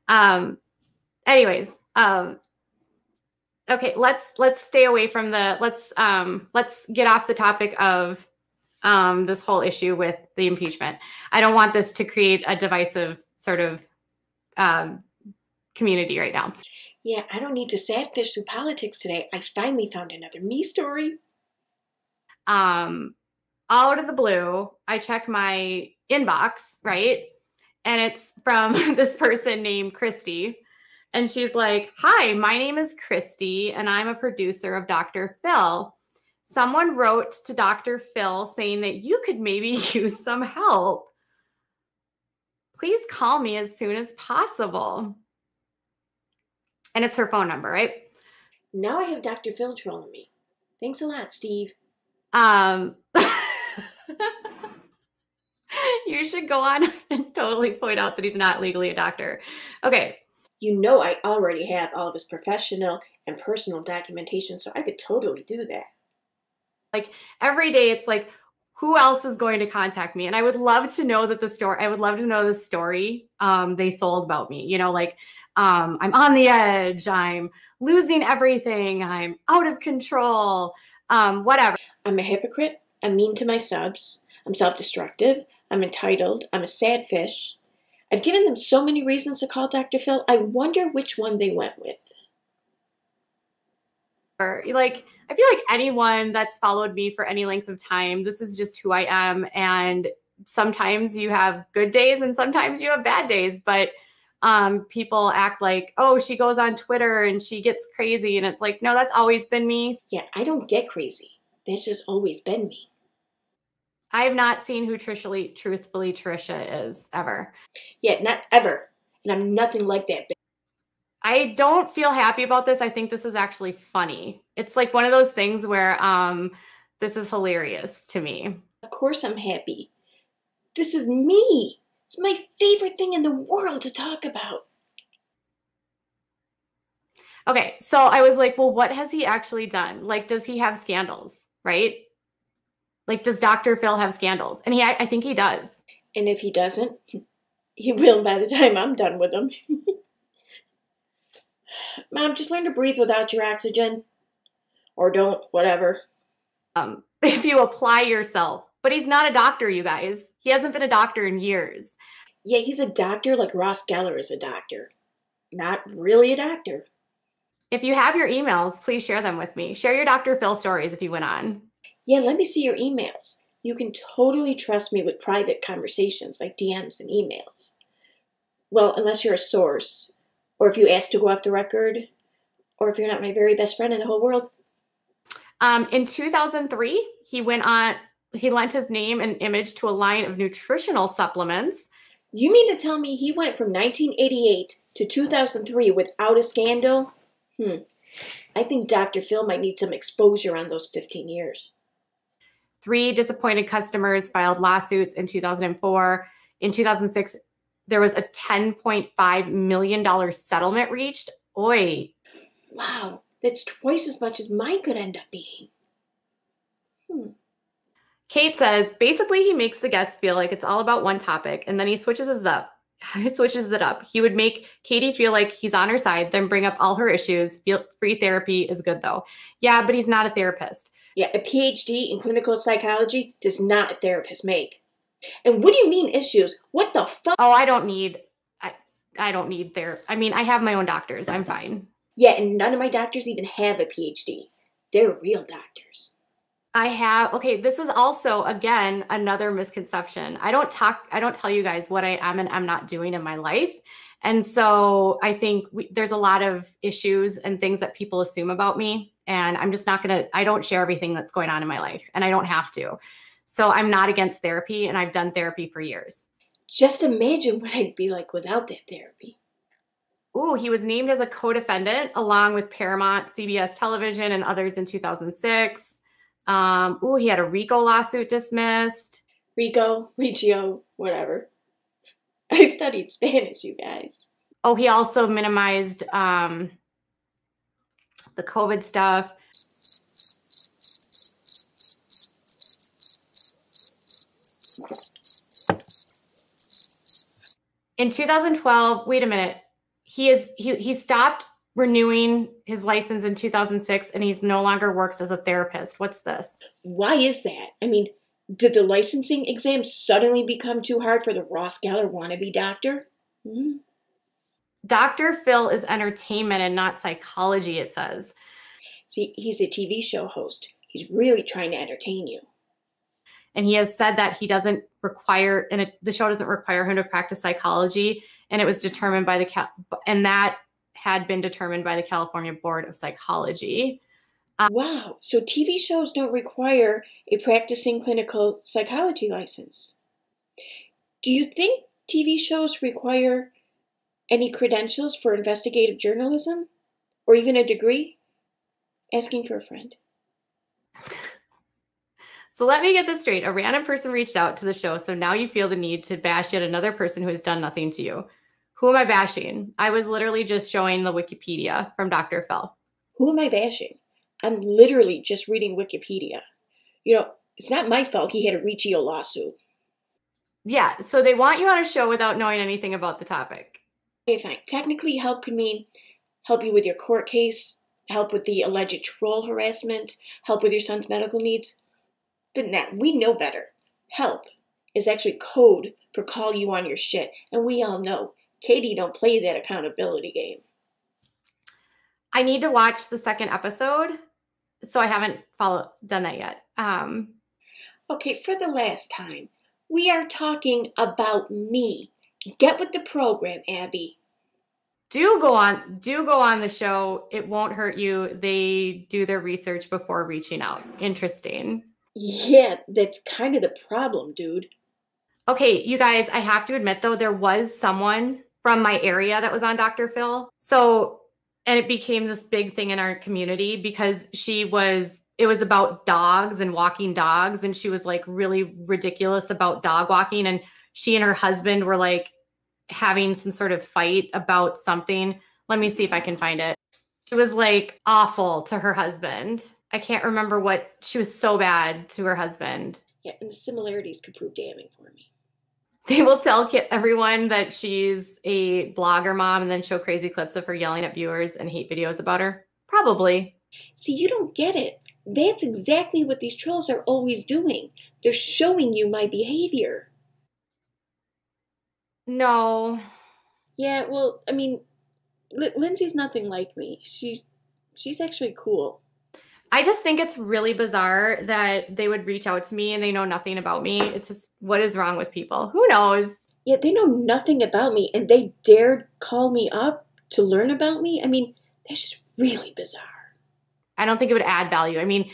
Um, anyways, okay, let's stay away from let's get off the topic of this whole issue with the impeachment. I don't want this to create a divisive sort of community right now. Yeah, I don't need to sadfish through politics today. I finally found another me story. Out of the blue, I check my inbox, right? And it's from this person named Christy. And she's like, "Hi, my name is Christy, and I'm a producer of Dr. Phil. Someone wrote to Dr. Phil saying that you could maybe use some help. Please call me as soon as possible." And it's her phone number, right? Now I have Dr. Phil trolling me. Thanks a lot, Steve. You should go on and totally point out that he's not legally a doctor. Okay. You know I already have all of his professional and personal documentation, so I could totally do that. Like every day it's like, who else is going to contact me? And I would love to know that the story they sold about me. You know, like I'm on the edge, I'm losing everything, I'm out of control, whatever. I'm a hypocrite, I'm mean to my subs, I'm self-destructive, I'm entitled, I'm a sad fish. I've given them so many reasons to call Dr. Phil, I wonder which one they went with. Or like, I feel like anyone that's followed me for any length of time, this is just who I am. And sometimes you have good days and sometimes you have bad days, but people act like, oh, she goes on Twitter and she gets crazy. And it's like, no, that's always been me. Yeah, I don't get crazy. That's just always been me. I have not seen who truthfully Trisha is ever. Yeah, not ever. And I'm nothing like that. I don't feel happy about this. I think this is actually funny. It's like one of those things where this is hilarious to me. Of course I'm happy. This is me. It's my favorite thing in the world to talk about. Okay, so I was like, well, what has he actually done? Like, does he have scandals, right? Like, does Dr. Phil have scandals? And I think he does. And if he doesn't, he will by the time I'm done with him. Mom, just learn to breathe without your oxygen. Or don't, whatever. If you apply yourself. But he's not a doctor, you guys. He hasn't been a doctor in years. Yeah, he's a doctor like Ross Geller is a doctor. Not really a doctor. If you have your emails, please share them with me. Share your Dr. Phil stories if you went on. Yeah, let me see your emails. You can totally trust me with private conversations like DMs and emails. Well, unless you're a source, or if you ask to go off the record, or if you're not my very best friend in the whole world. In 2003, he lent his name and image to a line of nutritional supplements. You mean to tell me he went from 1988 to 2003 without a scandal? I think Dr. Phil might need some exposure on those 15 years. 3 disappointed customers filed lawsuits in 2004. In 2006, there was a $10.5 million settlement reached. Oi. Wow, that's twice as much as mine could end up being. Kate says, basically he makes the guests feel like it's all about one topic, and then he switches it up. He would make Katie feel like he's on her side, then bring up all her issues. Free therapy is good, though. Yeah, but he's not a therapist. Yeah, a PhD in clinical psychology does not a therapist make. And what do you mean issues? What the fuck? Oh, I don't need therapy. I mean, I have my own doctors. I'm fine. Yeah, and none of my doctors even have a PhD. They're real doctors. Okay, this is also, again, another misconception. I don't tell you guys what I am and I'm not doing in my life. And so I think there's a lot of issues and things that people assume about me. And I'm just I don't share everything that's going on in my life, and I don't have to. So I'm not against therapy, and I've done therapy for years. Just imagine what I'd be like without that therapy. Ooh, he was named as a co-defendant along with Paramount, CBS Television, and others in 2006. He had a RICO lawsuit dismissed. RICO, Riccio, whatever. I studied Spanish, you guys. Oh, he also minimized the COVID stuff. In 2012, wait a minute. he stopped renewing his license in 2006 and he's no longer works as a therapist. What's this? Why is that? I mean, did the licensing exam suddenly become too hard for the Ross Geller wannabe doctor? Hmm. Dr. Phil is entertainment and not psychology, it says. See, he's a TV show host. He's really trying to entertain you. And he has said that he doesn't require, and the show doesn't require him to practice psychology. And it was determined by and that had been determined by the California Board of Psychology. Wow, so TV shows don't require a practicing clinical psychology license. Do you think TV shows require any credentials for investigative journalism? Or even a degree? Asking for a friend. So let me get this straight. A random person reached out to the show, so now you feel the need to bash yet another person who has done nothing to you. Who am I bashing? I was literally just showing the Wikipedia from Dr. Phil. Who am I bashing? I'm literally just reading Wikipedia. You know, it's not my fault he had a Riccio lawsuit. Yeah, so they want you on a show without knowing anything about the topic. Okay, fine. Technically, help could mean help you with your court case, help with the alleged troll harassment, help with your son's medical needs. But now, we know better. Help is actually code for call you on your shit. And we all know Katie don't play that accountability game. I need to watch the second episode, so I haven't done that yet. Okay, for the last time, we are talking about me. Get with the program, Abby. Do go on the show. It won't hurt you. They do their research before reaching out. Interesting. Yeah, that's kind of the problem, dude. Okay, you guys, I have to admit though, there was someone from my area that was on Dr. Phil. So, and it became this big thing in our community because it was about dogs and walking dogs. And she was like really ridiculous about dog walking. And she and her husband were like having some sort of fight about something. Let me see if I can find it. It was like awful to her husband. I can't remember what, she was so bad to her husband. Yeah, and the similarities could prove damning for me. They will tell everyone that she's a blogger mom and then show crazy clips of her yelling at viewers and hate videos about her. Probably. See, you don't get it. That's exactly what these trolls are always doing. They're showing you my behavior. No. Yeah, well, I mean, Lindsay's nothing like me. She's actually cool. I just think it's really bizarre that they would reach out to me and they know nothing about me. It's just, what is wrong with people? Who knows? Yeah, they know nothing about me and they dared call me up to learn about me. I mean, that's just really bizarre. I don't think it would add value. I mean,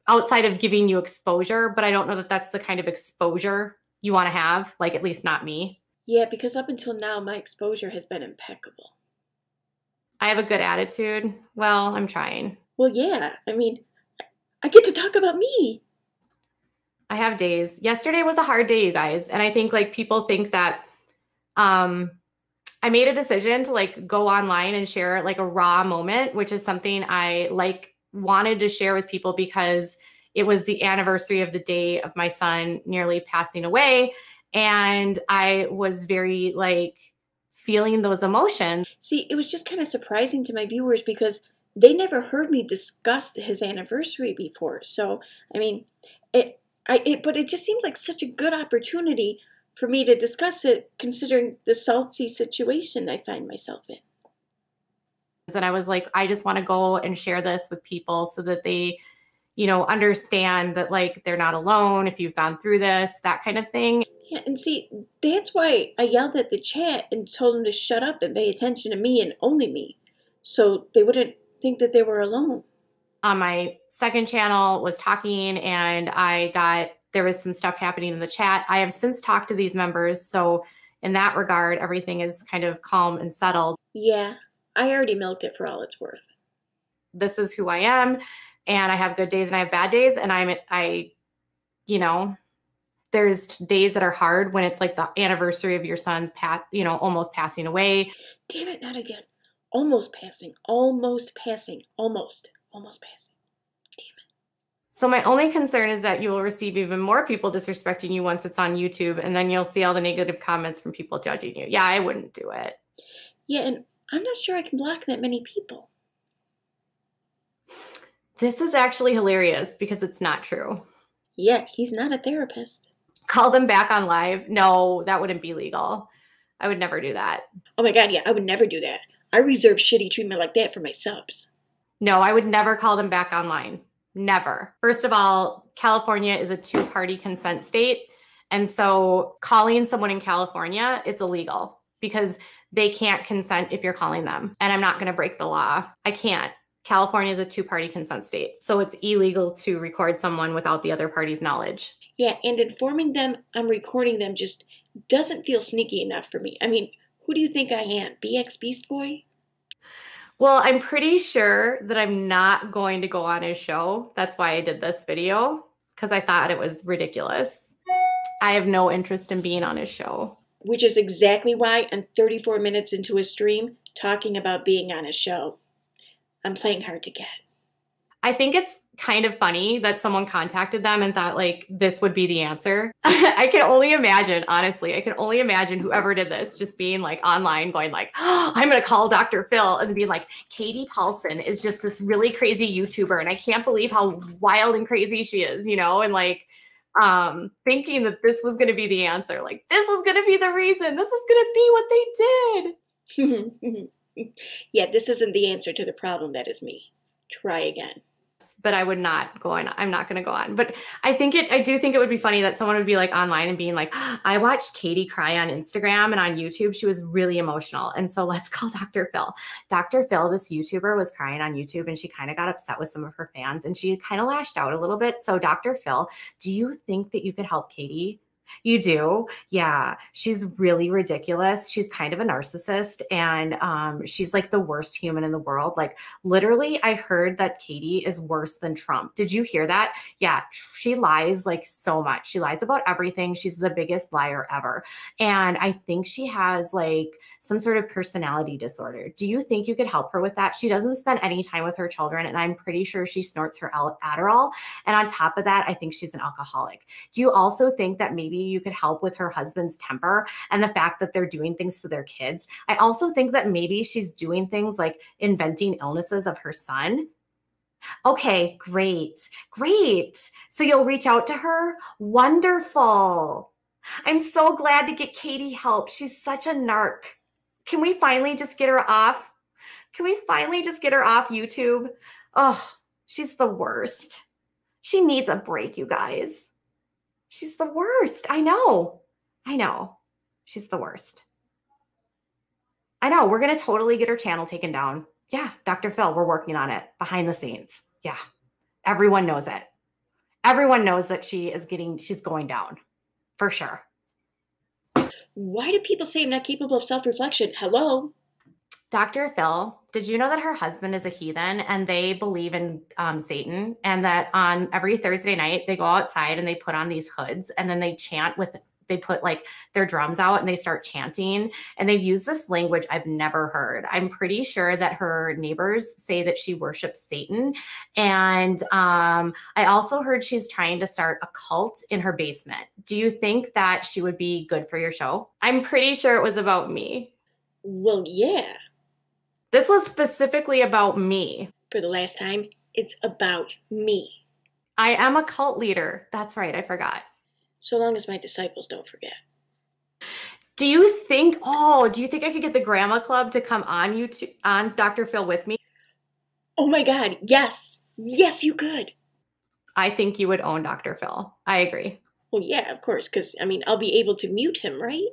outside of giving you exposure, but I don't know that that's the kind of exposure you want to have. Like, at least not me. Yeah, because up until now, my exposure has been impeccable. I have a good attitude. Well, I'm trying. Well, yeah. I mean, I get to talk about me. I have days. Yesterday was a hard day, you guys. And I think like people think that I made a decision to like go online and share like a raw moment, which is something I like wanted to share with people because it was the anniversary of the day of my son nearly passing away. And I was very like feeling those emotions. See, it was just kind of surprising to my viewers because they never heard me discuss his anniversary before. So, I mean, but it just seems like such a good opportunity for me to discuss it, considering the salty situation I find myself in. And I was like, I just want to go and share this with people so that they, you know, understand that like they're not alone if you've gone through this, that kind of thing. Yeah, and see, that's why I yelled at the chat and told them to shut up and pay attention to me and only me, so they wouldn't think that they were alone. On my second channel was talking and there was some stuff happening in the chat. I have since talked to these members. So in that regard, everything is kind of calm and settled. Yeah, I already milked it for all it's worth. This is who I am. And I have good days and I have bad days. And you know, there's days that are hard when it's like the anniversary of your son's almost passing away. Damn it, not again. Almost passing. Almost passing. Almost passing. Damn it. So my only concern is that you will receive even more people disrespecting you once it's on YouTube, and then you'll see all the negative comments from people judging you. Yeah, I wouldn't do it. Yeah, and I'm not sure I can block that many people. This is actually hilarious because it's not true. Yeah, he's not a therapist. Call them back on live? No, that wouldn't be legal. I would never do that. Oh my god, yeah, I would never do that. I reserve shitty treatment like that for my subs. No, I would never call them back online. Never. First of all, California is a two-party consent state. And so calling someone in California, it's illegal because they can't consent if you're calling them. And I'm not going to break the law. I can't. California is a two-party consent state. So it's illegal to record someone without the other party's knowledge. Yeah, and informing them I'm recording them just doesn't feel sneaky enough for me. I mean, who do you think I am? BX Beast Boy? Well, I'm pretty sure that I'm not going to go on his show. That's why I did this video, because I thought it was ridiculous. I have no interest in being on his show. Which is exactly why I'm 34 minutes into a stream talking about being on a show. I'm playing hard to get. I think it's kind of funny that someone contacted them and thought like this would be the answer. I can only imagine, honestly, I can only imagine whoever did this just being like online going like, oh, I'm going to call Dr. Phil and being like, Katie Paulson is just this really crazy YouTuber and I can't believe how wild and crazy she is, you know, and like thinking that this was going to be the answer. Like this was going to be the reason. This is going to be what they did. Yeah, this isn't the answer to the problem that is me. Try again. But I would not go on. I'm not going to go on. But I do think it would be funny that someone would be like online and being like, I watched Katie cry on Instagram and on YouTube. She was really emotional. And so let's call Dr. Phil. Dr. Phil, this YouTuber, was crying on YouTube and she kind of got upset with some of her fans and she kind of lashed out a little bit. So Dr. Phil, do you think that you could help Katie? You do? Yeah. She's really ridiculous. She's kind of a narcissist and she's like the worst human in the world. Like literally, I heard that Katie is worse than Trump. Did you hear that? Yeah. She lies like so much. She lies about everything. She's the biggest liar ever. And I think she has like some sort of personality disorder. Do you think you could help her with that? She doesn't spend any time with her children and I'm pretty sure she snorts her Adderall. And on top of that, I think she's an alcoholic. Do you also think that maybe you could help with her husband's temper and the fact that they're doing things to their kids? I also think that maybe she's doing things like inventing illnesses of her son. Okay, great. So you'll reach out to her? Wonderful. I'm so glad to get Katie help. She's such a narc. Can we finally just get her off? Can we finally just get her off YouTube? Oh, she's the worst. She needs a break, you guys. She's the worst. I know. She's the worst. I know. We're going to totally get her channel taken down. Yeah, Dr. Phil, we're working on it behind the scenes. Yeah. Everyone knows it. Everyone knows that she's going down for sure. Why do people say I'm not capable of self-reflection? Hello? Dr. Phil, did you know that her husband is a heathen and they believe in Satan and that on every Thursday night they go outside and they put on these hoods and then they chant they put like their drums out and they start chanting and they use this language I've never heard. I'm pretty sure that her neighbors say that she worships Satan. And I also heard she's trying to start a cult in her basement. Do you think that she would be good for your show? I'm pretty sure it was about me. Well, yeah. This was specifically about me. For the last time, it's about me. I am a cult leader. That's right. I forgot. So long as my disciples don't forget. Do you think I could get the Grandma Club to come on YouTube, on Dr. Phil with me? Oh my God, yes. Yes, you could. I think you would own Dr. Phil. I agree. Well, yeah, of course, because, I'll be able to mute him, right?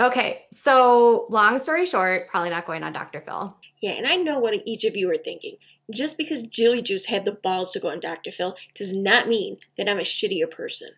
Okay, so long story short, probably not going on Dr. Phil. Yeah, and I know what each of you are thinking. Just because Jilly Juice had the balls to go on Dr. Phil does not mean that I'm a shittier person.